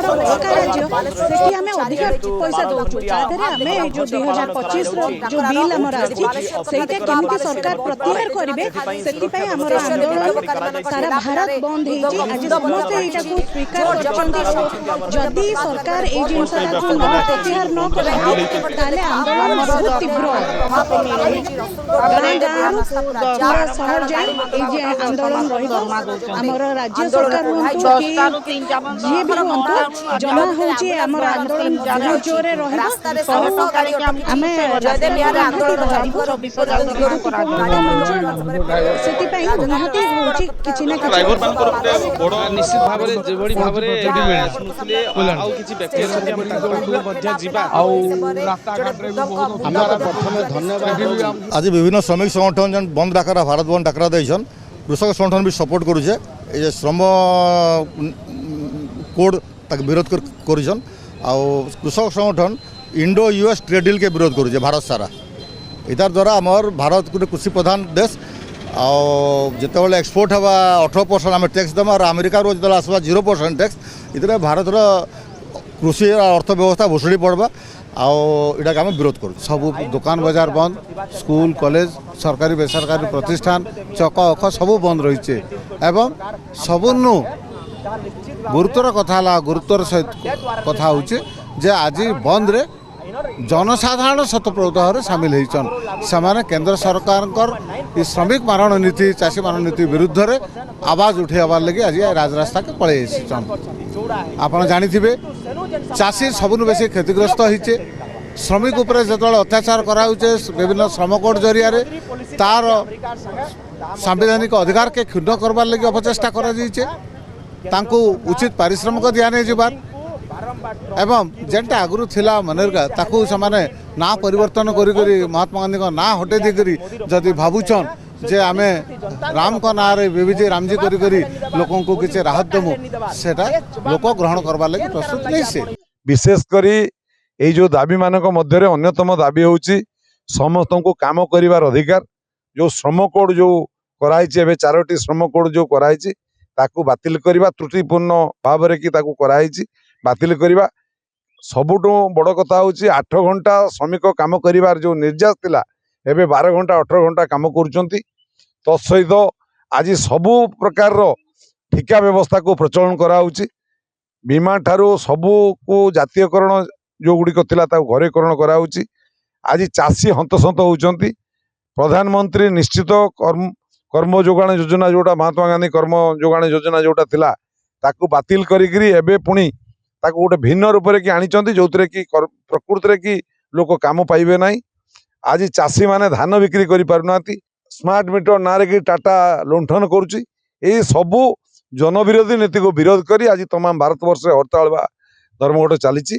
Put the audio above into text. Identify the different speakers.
Speaker 1: बड़का राज्य सेठी आमे अधिक पैसा दउछु तादरे आमे जो 2025 रो जो बिल हमर आछि सेटा केमिति सरकार प्रत्याहार करिवे सेति पय हमर आंदोलन सारा भारत बंद हे जे आज समस्त एटा को स्वीकार करछन्ती जदि सरकार ए जिनसटा को न प्रत्याहार न करे ताले आंदोलन बहुत तीव्र गाँव शहर जाए ये आंदोलन रही राज्य सरकार जी भी हूँ जमा होमर आंदोलन बहुत जोरे
Speaker 2: निश्चित
Speaker 3: धन्यवाद आज विभिन्न श्रमिक संगठन जन बंद डाकरा भारत बंद डाकरा देछन कृषक संगठन भी सपोर्ट करुचे ये श्रम कोड तक विरोध करुछन आउ कृषक संगठन इंडो यूएस ट्रेड डील के विरोध करुचे भारत सारा इतार द्वारा आमर भारत गोटे कृषि प्रधान देश आते एक्सपोर्ट हवा 18% आम टैक्स दमा और अमेरिका जो आसवा 0% टैक्स इतने भारत कृषि अर्थव्यवस्था भुसुड़ी पड़वा आटा आम विरोध करूँ
Speaker 4: सब दुकान बाजार बंद स्कूल कॉलेज सरकारी बेसरकारी प्रतिष्ठान चक अख सब बंद रही एवं सबनु गुरुत्वर कथा गुरुत्वर सहित कथा होचे जे आज बंद रे जनसाधारण शतप्रभुत भाव सामिल होने केंद्र सरकार श्रमिक मारण नीति चाषी मारण नीति विरुद्ध रे आवाज उठेबार लगे आज राजरास्ता के पलि आपड़ जानी चाषी सबुन बेस क्षतिग्रस्त होइचे श्रमिक उपरे जो अत्याचार कराउचे विभिन्न श्रम कोड जरिया तार सांविधानिक अधिकार के क्षुण्ण करबार लगे अपचेष्टा तांकु उचित पारिश्रमिक दिया नहीं जबार एवं जेनटा आगुरी थिला मनरेगा ताकू समाने ना परिवर्तन करी महात्मा गांधी का ना हटे दी जदि भावुचन जे आमे राम का ना रे बीबीजी रामजी करी लोकों को किसी राहत देमु सेटा लोक ग्रहण करबार लगे प्रस्तुत नहीं से
Speaker 5: विशेष करी ये जो दाबी मानक मध्य अन्यतम दाबी होची समस्त को काम करिवार अधिकार जो श्रम कोड जो कराइछि एबे 4टी श्रम कोड जो कराइछि ताकू बातिल करिवा त्रुटिपूर्ण भाव रे कि ताकू कराइछि बातिल करिवा सबुठु बड़ कथा होची 8 घंटा श्रमिक काम करिवार जो निर्यास थिला एबे 12 घंटा 18 घंटा काम करूचंती तत्सहित आज सबु प्रकार रो ठिका व्यवस्था को प्रचलन कराउची बीमा ठारू सबु को जातीयकरण जो गुड़िक थिला ताकू घरेकरण कराउची आज चाषी हंतसंत होउचंती प्रधानमंत्री निश्चित कर्म जोगाण योजना जोटा महात्मा गांधी कर्म जोगाण योजना जोटा थिला ताकू बातिल करी एबे पुणी ताकू गोटे भिन्न रूप से आनी जो प्रकृति की लोक काम पाइबे ना आज चाषी माने धान बिक्री करि पारुना स्मार्ट मीटर ना कि टाटा लुंठन करुच्ची ये सबू जनविरोधी नीति को विरोध करी आज तमाम भारत वर्ष हड़ताल धर्मघट चली।